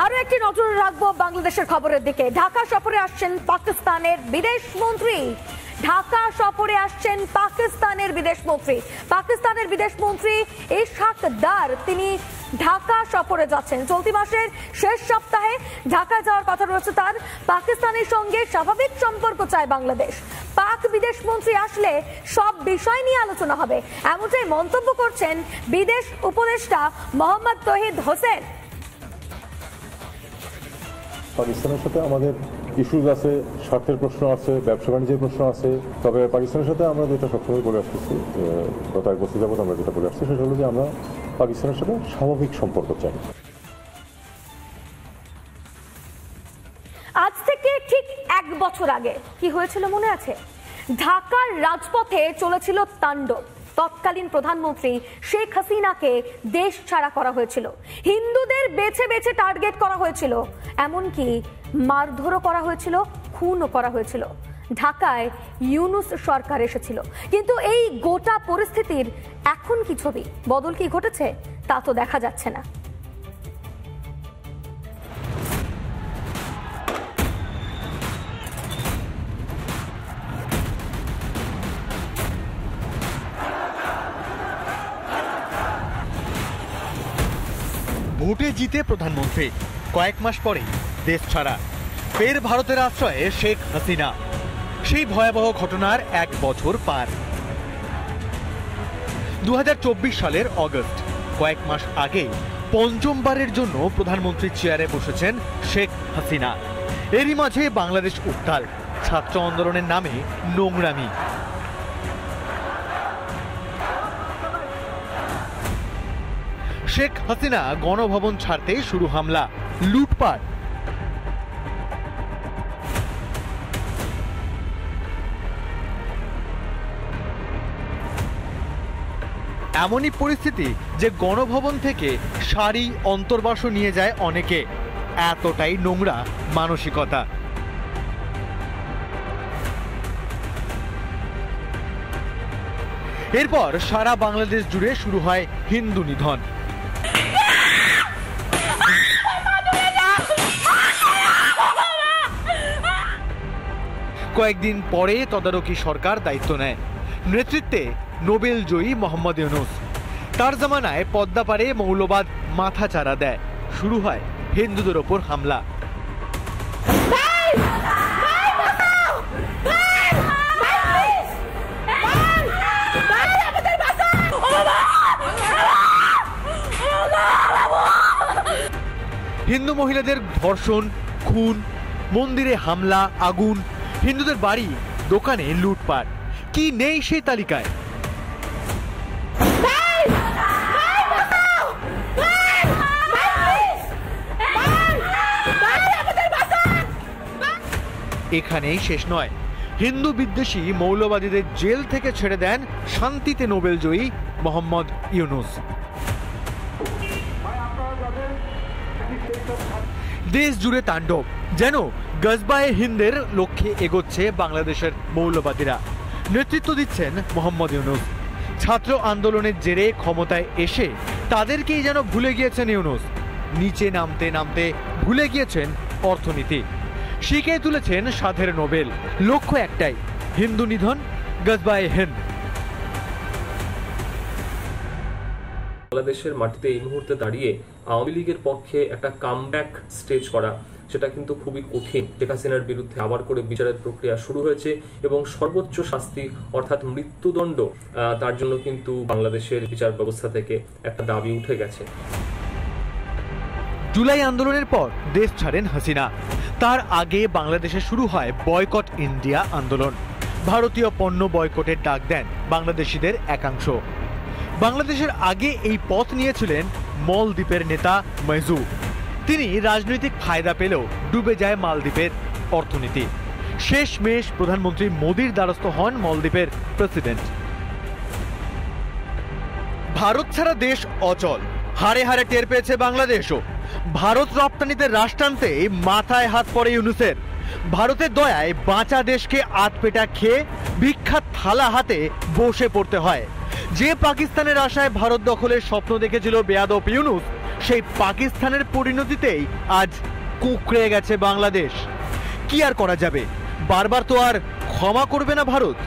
আরো একটি নজর রাখবো বাংলাদেশের খবরের দিকে। ঢাকা সফরে আসছেন পাকিস্তানের বিদেশমন্ত্রী। পাকিস্তানের বিদেশমন্ত্রী ইশাক দার তিনি ঢাকা সফরে যাচ্ছেন। চলতি মাসের শেষ সপ্তাহে ঢাকায় যাওয়ার কথা রয়েছে তার। পাকিস্তানের সঙ্গে স্বাভাবিক সম্পর্ক চায় বাংলাদেশ। পাক বিদেশমন্ত্রী আসলে সব বিষয় নিয়ে আলোচনা হবে, এমনটাই মন্তব্য করছেন বিদেশ উপদেষ্টা মোহাম্মদ তৌহিদ হোসেন। পাকিস্তানের সাথে আমাদের ইস্যুজ আছে, স্বার্থের প্রশ্ন আছে, ব্যবসা বাণিজ্যের প্রশ্ন আছে। তবে পাকিস্তানের সাথে আমরা যেটা সবসময় বলে আসতেছি, গত এক বছর যাবত আমরা যেটা বলে আসছি, সেটা হলো যে আমরা পাকিস্তানের সাথে স্বাভাবিক সম্পর্ক চাই। আজ থেকে ঠিক এক বছর আগে কি হয়েছিল মনে আছে? ঢাকার রাজপথে চলেছিল তাণ্ডব। তৎকালীন প্রধানমন্ত্রী শেখ হাসিনাকে দেশ ছাড়া করা হয়েছিল। হিন্দুদের বেছে বেছে টার্গেট করা হয়েছিল, এমনকি মারধরও করা হয়েছিল, খুনও করা হয়েছিল। ঢাকায় ইউনূস সরকার এসেছিল। কিন্তু এই গোটা পরিস্থিতির এখন কি ছবি, বদল কি ঘটেছে তা তো দেখা যাচ্ছে না। ভোটে জিতে প্রধানমন্ত্রী, কয়েক মাস পরেই দেশ ছাড়া, ফের ভারতের আশ্রয়ে শেখ হাসিনা। সেই ভয়াবহ ঘটনার এক বছর পার। 2024 সালের অগস্ট, কয়েক মাস আগে পঞ্চমবারের জন্য প্রধানমন্ত্রীর চেয়ারে বসেছেন শেখ হাসিনা। এরই মাঝে বাংলাদেশ উত্তাল, ছাত্র আন্দোলনের নামে নোংরামি। শেখ হাসিনা গণভবন ছাড়তে শুরু হামলা, লুটপাট। এমনই পরিস্থিতি যে গণভবন থেকে শাড়ি, অন্তর্বাসও নিয়ে যায় অনেকে। এতটাই নোংরা মানসিকতা। এরপর সারা বাংলাদেশ জুড়ে শুরু হয় হিন্দু নিধন। কয়েকদিন পরে তদারকি সরকার দায়িত্ব নেয়, নেতৃত্বে নোবেল জয়ী মোহাম্মদ ইউনূস। তার জামানায় পদ্মা পারে মৌলবাদ মাথাচাড়া দেয়, শুরু হয় হিন্দুদের ওপর হামলা। হিন্দু মহিলাদের ধর্ষণ, খুন, মন্দিরে হামলা, আগুন, হিন্দুদের বাড়ি, দোকানে লুটপাট। কি নেই সেই তালিকায়? এখানেই শেষ নয়। হিন্দু বিদ্বেষী মৌলবাদীদের জেল থেকে ছেড়ে দেন শান্তিতে নোবেল জয়ী মোহাম্মদ ইউনূস। দেশ জুড়ে তাণ্ডব, যেন গজবায়ে হিন্দের লক্ষ্যে এগোচ্ছে বাংলাদেশের মৌলবাদীরা। নেতৃত্ব দিচ্ছেন মোহাম্মদ ইউনূস। ছাত্র আন্দোলনের জেরে ক্ষমতায় এসে তাদেরকেই যেন ভুলে গিয়েছেন ইউনূস। নিচে নামতে নামতে ভুলে গিয়েছেন অর্থনীতি। শিখে তুলেছেন সাধের নোবেল। লক্ষ্য একটাই, হিন্দু নিধন, গজবায়ে হিন্দ। বাংলাদেশের মাটিতে এই মুহূর্তে দাঁড়িয়ে আওয়ামী লীগের পক্ষে একটা কামব্যাক স্টেজ করা, সেটা কিন্তু খুবই কঠিন। শেখ হাসিনার বিরুদ্ধে আবার করে বিচারের প্রক্রিয়া শুরু হয়েছে এবং সর্বোচ্চ শাস্তি অর্থাৎ মৃত্যুদণ্ড, তার জন্য কিন্তু বাংলাদেশের বিচার ব্যবস্থা থেকে একটা দাবি উঠে গেছে। জুলাই আন্দোলনের পর দেশ ছাড়েন হাসিনা। তার আগে বাংলাদেশে শুরু হয় বয়কট ইন্ডিয়া আন্দোলন। ভারতীয় পণ্য বয়কটের ডাক দেন বাংলাদেশিদের একাংশ। বাংলাদেশের আগে এই পথ নিয়েছিলেন মলদ্বীপের নেতা মৈজু। তিনি রাজনৈতিক ফায়দা পেলেও ডুবে যায় মালদ্বীপের অর্থনীতি। শেষমেশ প্রধানমন্ত্রী মোদির দ্বারস্থ হন মলদ্বীপের প্রেসিডেন্ট। ভারত ছাড়া দেশ অচল, হারে হারে টের পেয়েছে বাংলাদেশও। ভারত রপ্তানিতে রাশ টানতে মাথায় হাত পড়ে ইউনূসের। ভারতের দয়ায় বাঁচা দেশকে আধপেটা খেয়ে ভিক্ষার থালা হাতে বসে পড়তে হয়। যে পাকিস্তানের আশায় ভারত দখলের স্বপ্ন দেখেছিল বেয়াদব ইউনূস, সেই পাকিস্তানের পরিণতিতেই আজ কুঁকড়ে গেছে বাংলাদেশ। কি আর করা যাবে, বারবার তো আর ক্ষমা করবে না ভারত।